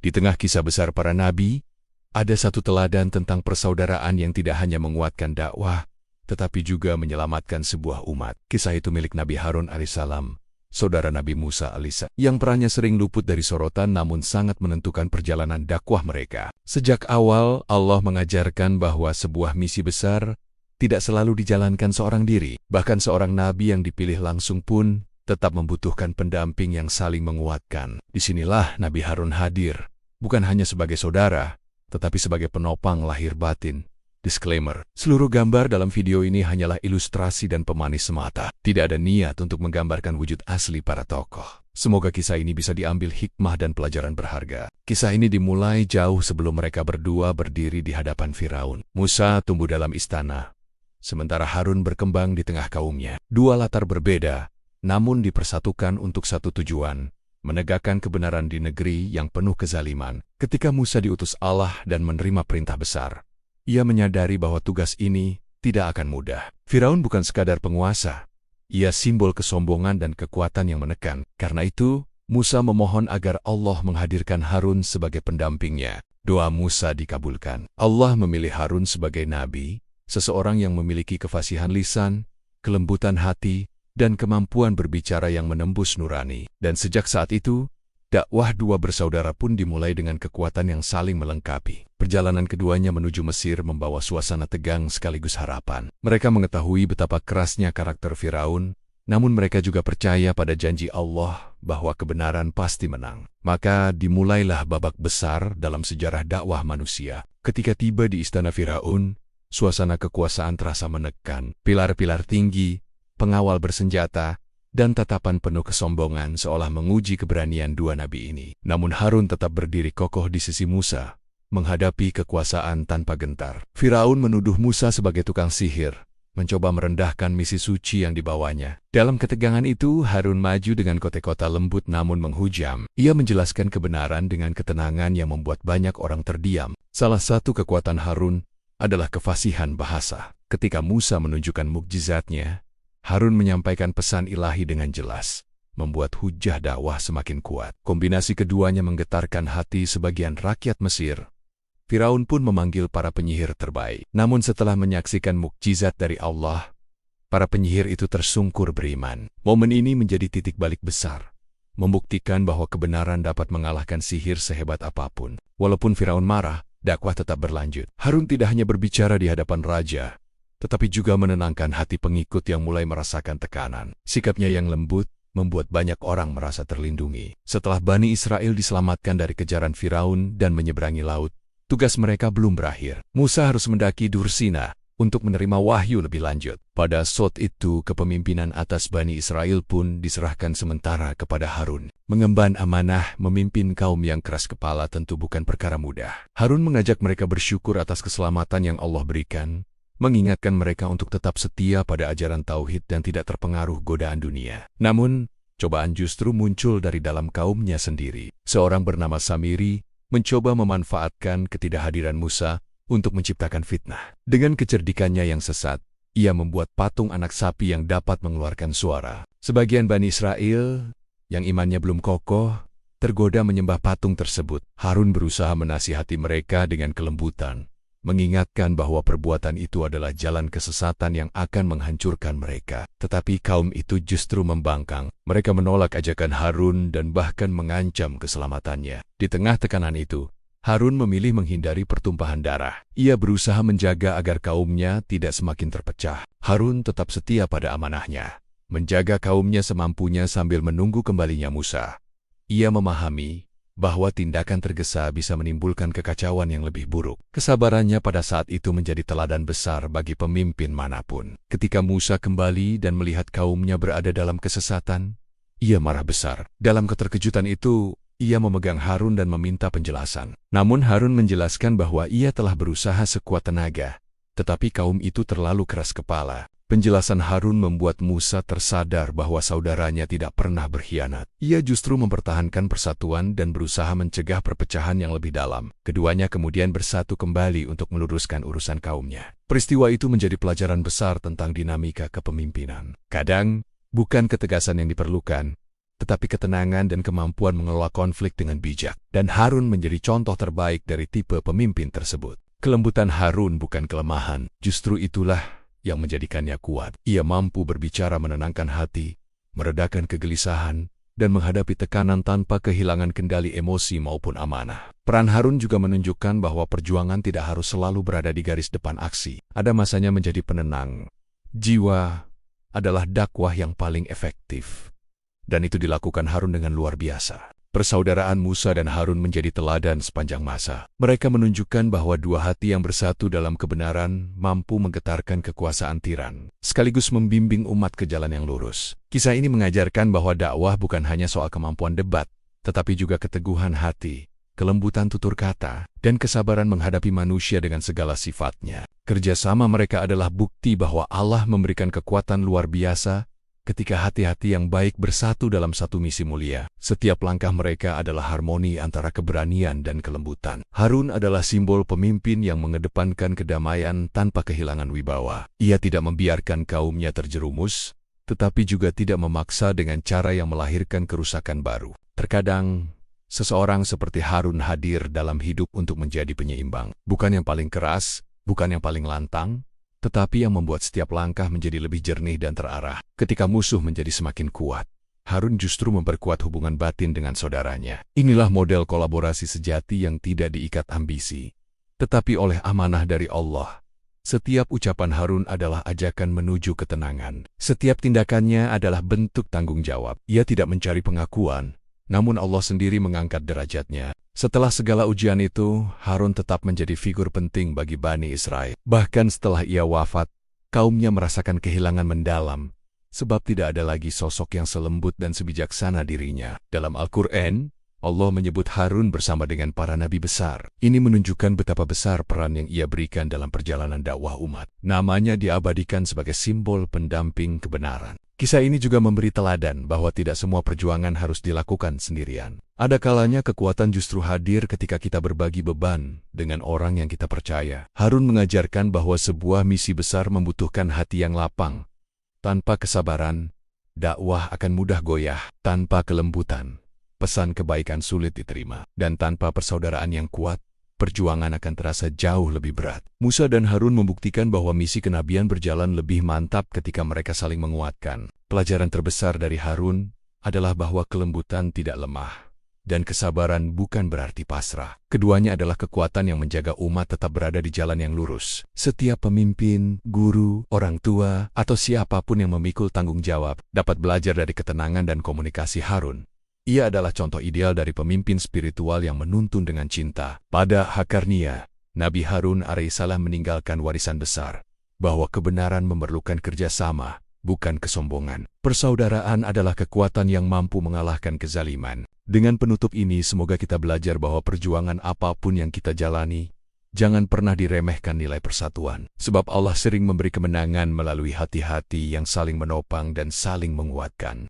Di tengah kisah besar para nabi, ada satu teladan tentang persaudaraan yang tidak hanya menguatkan dakwah, tetapi juga menyelamatkan sebuah umat. Kisah itu milik Nabi Harun alaihissalam, saudara Nabi Musa alaihissalam, yang perannya sering luput dari sorotan namun sangat menentukan perjalanan dakwah mereka. Sejak awal, Allah mengajarkan bahwa sebuah misi besar tidak selalu dijalankan seorang diri. Bahkan seorang nabi yang dipilih langsung pun tetap membutuhkan pendamping yang saling menguatkan. Disinilah Nabi Harun hadir, bukan hanya sebagai saudara, tetapi sebagai penopang lahir batin. Disclaimer, seluruh gambar dalam video ini hanyalah ilustrasi dan pemanis semata. Tidak ada niat untuk menggambarkan wujud asli para tokoh. Semoga kisah ini bisa diambil hikmah dan pelajaran berharga. Kisah ini dimulai jauh sebelum mereka berdua berdiri di hadapan Firaun. Musa tumbuh dalam istana, sementara Harun berkembang di tengah kaumnya. Dua latar berbeda, namun dipersatukan untuk satu tujuan, menegakkan kebenaran di negeri yang penuh kezaliman. Ketika Musa diutus Allah dan menerima perintah besar, ia menyadari bahwa tugas ini tidak akan mudah. Firaun bukan sekadar penguasa, ia simbol kesombongan dan kekuatan yang menekan. Karena itu, Musa memohon agar Allah menghadirkan Harun sebagai pendampingnya. Doa Musa dikabulkan. Allah memilih Harun sebagai nabi, seseorang yang memiliki kefasihan lisan, kelembutan hati, dan kemampuan berbicara yang menembus nurani. Dan sejak saat itu, dakwah dua bersaudara pun dimulai dengan kekuatan yang saling melengkapi. Perjalanan keduanya menuju Mesir membawa suasana tegang sekaligus harapan. Mereka mengetahui betapa kerasnya karakter Firaun, namun mereka juga percaya pada janji Allah bahwa kebenaran pasti menang. Maka dimulailah babak besar dalam sejarah dakwah manusia. Ketika tiba di istana Firaun, suasana kekuasaan terasa menekan. Pilar-pilar tinggi, pengawal bersenjata, dan tatapan penuh kesombongan seolah menguji keberanian dua nabi ini. Namun Harun tetap berdiri kokoh di sisi Musa, menghadapi kekuasaan tanpa gentar. Firaun menuduh Musa sebagai tukang sihir, mencoba merendahkan misi suci yang dibawanya. Dalam ketegangan itu, Harun maju dengan kote-kota lembut namun menghujam. Ia menjelaskan kebenaran dengan ketenangan yang membuat banyak orang terdiam. Salah satu kekuatan Harun adalah kefasihan bahasa. Ketika Musa menunjukkan mukjizatnya, Harun menyampaikan pesan ilahi dengan jelas, membuat hujah dakwah semakin kuat. Kombinasi keduanya menggetarkan hati sebagian rakyat Mesir. Firaun pun memanggil para penyihir terbaik. Namun setelah menyaksikan mukjizat dari Allah, para penyihir itu tersungkur beriman. Momen ini menjadi titik balik besar, membuktikan bahwa kebenaran dapat mengalahkan sihir sehebat apapun. Walaupun Firaun marah, dakwah tetap berlanjut. Harun tidak hanya berbicara di hadapan raja, tetapi juga menenangkan hati pengikut yang mulai merasakan tekanan. Sikapnya yang lembut membuat banyak orang merasa terlindungi. Setelah Bani Israel diselamatkan dari kejaran Firaun dan menyeberangi laut, tugas mereka belum berakhir. Musa harus mendaki Dur Sina untuk menerima wahyu lebih lanjut. Pada saat itu, kepemimpinan atas Bani Israel pun diserahkan sementara kepada Harun. Mengemban amanah memimpin kaum yang keras kepala tentu bukan perkara mudah. Harun mengajak mereka bersyukur atas keselamatan yang Allah berikan, mengingatkan mereka untuk tetap setia pada ajaran tauhid dan tidak terpengaruh godaan dunia. Namun, cobaan justru muncul dari dalam kaumnya sendiri. Seorang bernama Samiri mencoba memanfaatkan ketidakhadiran Musa untuk menciptakan fitnah. Dengan kecerdikannya yang sesat, ia membuat patung anak sapi yang dapat mengeluarkan suara. Sebagian Bani Israel yang imannya belum kokoh tergoda menyembah patung tersebut. Harun berusaha menasihati mereka dengan kelembutan, mengingatkan bahwa perbuatan itu adalah jalan kesesatan yang akan menghancurkan mereka. Tetapi kaum itu justru membangkang. Mereka menolak ajakan Harun dan bahkan mengancam keselamatannya. Di tengah tekanan itu, Harun memilih menghindari pertumpahan darah. Ia berusaha menjaga agar kaumnya tidak semakin terpecah. Harun tetap setia pada amanahnya, menjaga kaumnya semampunya sambil menunggu kembalinya Musa. Ia memahami bahwa tindakan tergesa bisa menimbulkan kekacauan yang lebih buruk. Kesabarannya pada saat itu menjadi teladan besar bagi pemimpin manapun. Ketika Musa kembali dan melihat kaumnya berada dalam kesesatan, ia marah besar. Dalam keterkejutan itu, ia memegang Harun dan meminta penjelasan. Namun Harun menjelaskan bahwa ia telah berusaha sekuat tenaga, tetapi kaum itu terlalu keras kepala. Penjelasan Harun membuat Musa tersadar bahwa saudaranya tidak pernah berkhianat. Ia justru mempertahankan persatuan dan berusaha mencegah perpecahan yang lebih dalam. Keduanya kemudian bersatu kembali untuk meluruskan urusan kaumnya. Peristiwa itu menjadi pelajaran besar tentang dinamika kepemimpinan. Kadang, bukan ketegasan yang diperlukan, tetapi ketenangan dan kemampuan mengelola konflik dengan bijak. Dan Harun menjadi contoh terbaik dari tipe pemimpin tersebut. Kelembutan Harun bukan kelemahan, justru itulah yang menjadikannya kuat. Ia mampu berbicara menenangkan hati, meredakan kegelisahan, dan menghadapi tekanan tanpa kehilangan kendali emosi maupun amanah. Peran Harun juga menunjukkan bahwa perjuangan tidak harus selalu berada di garis depan aksi. Ada masanya menjadi penenang. Jiwa adalah dakwah yang paling efektif. Dan itu dilakukan Harun dengan luar biasa. Persaudaraan Musa dan Harun menjadi teladan sepanjang masa. Mereka menunjukkan bahwa dua hati yang bersatu dalam kebenaran mampu menggetarkan kekuasaan tiran, sekaligus membimbing umat ke jalan yang lurus. Kisah ini mengajarkan bahwa dakwah bukan hanya soal kemampuan debat, tetapi juga keteguhan hati, kelembutan tutur kata, dan kesabaran menghadapi manusia dengan segala sifatnya. Kerjasama mereka adalah bukti bahwa Allah memberikan kekuatan luar biasa ketika hati-hati yang baik bersatu dalam satu misi mulia. Setiap langkah mereka adalah harmoni antara keberanian dan kelembutan. Harun adalah simbol pemimpin yang mengedepankan kedamaian tanpa kehilangan wibawa. Ia tidak membiarkan kaumnya terjerumus, tetapi juga tidak memaksa dengan cara yang melahirkan kerusakan baru. Terkadang, seseorang seperti Harun hadir dalam hidup untuk menjadi penyeimbang. Bukan yang paling keras, bukan yang paling lantang, tetapi yang membuat setiap langkah menjadi lebih jernih dan terarah. Ketika musuh menjadi semakin kuat, Harun justru memperkuat hubungan batin dengan saudaranya. Inilah model kolaborasi sejati yang tidak diikat ambisi, tetapi oleh amanah dari Allah. Setiap ucapan Harun adalah ajakan menuju ketenangan. Setiap tindakannya adalah bentuk tanggung jawab. Ia tidak mencari pengakuan, namun Allah sendiri mengangkat derajatnya. Setelah segala ujian itu, Harun tetap menjadi figur penting bagi Bani Israel. Bahkan setelah ia wafat, kaumnya merasakan kehilangan mendalam, sebab tidak ada lagi sosok yang selembut dan sebijaksana dirinya. Dalam Al-Quran, Allah menyebut Harun bersama dengan para nabi besar. Ini menunjukkan betapa besar peran yang ia berikan dalam perjalanan dakwah umat. Namanya diabadikan sebagai simbol pendamping kebenaran. Kisah ini juga memberi teladan bahwa tidak semua perjuangan harus dilakukan sendirian. Ada kalanya kekuatan justru hadir ketika kita berbagi beban dengan orang yang kita percaya. Harun mengajarkan bahwa sebuah misi besar membutuhkan hati yang lapang. Tanpa kesabaran, dakwah akan mudah goyah. Tanpa kelembutan, pesan kebaikan sulit diterima. Dan tanpa persaudaraan yang kuat, perjuangan akan terasa jauh lebih berat. Musa dan Harun membuktikan bahwa misi kenabian berjalan lebih mantap ketika mereka saling menguatkan. Pelajaran terbesar dari Harun adalah bahwa kelembutan tidak lemah, dan kesabaran bukan berarti pasrah. Keduanya adalah kekuatan yang menjaga umat tetap berada di jalan yang lurus. Setiap pemimpin, guru, orang tua, atau siapapun yang memikul tanggung jawab dapat belajar dari ketenangan dan komunikasi Harun. Ia adalah contoh ideal dari pemimpin spiritual yang menuntun dengan cinta. Pada akarnya, Nabi Harun alaihissalam meninggalkan warisan besar, bahwa kebenaran memerlukan kerjasama, bukan kesombongan. Persaudaraan adalah kekuatan yang mampu mengalahkan kezaliman. Dengan penutup ini, semoga kita belajar bahwa perjuangan apapun yang kita jalani, jangan pernah diremehkan nilai persatuan. Sebab Allah sering memberi kemenangan melalui hati-hati yang saling menopang dan saling menguatkan.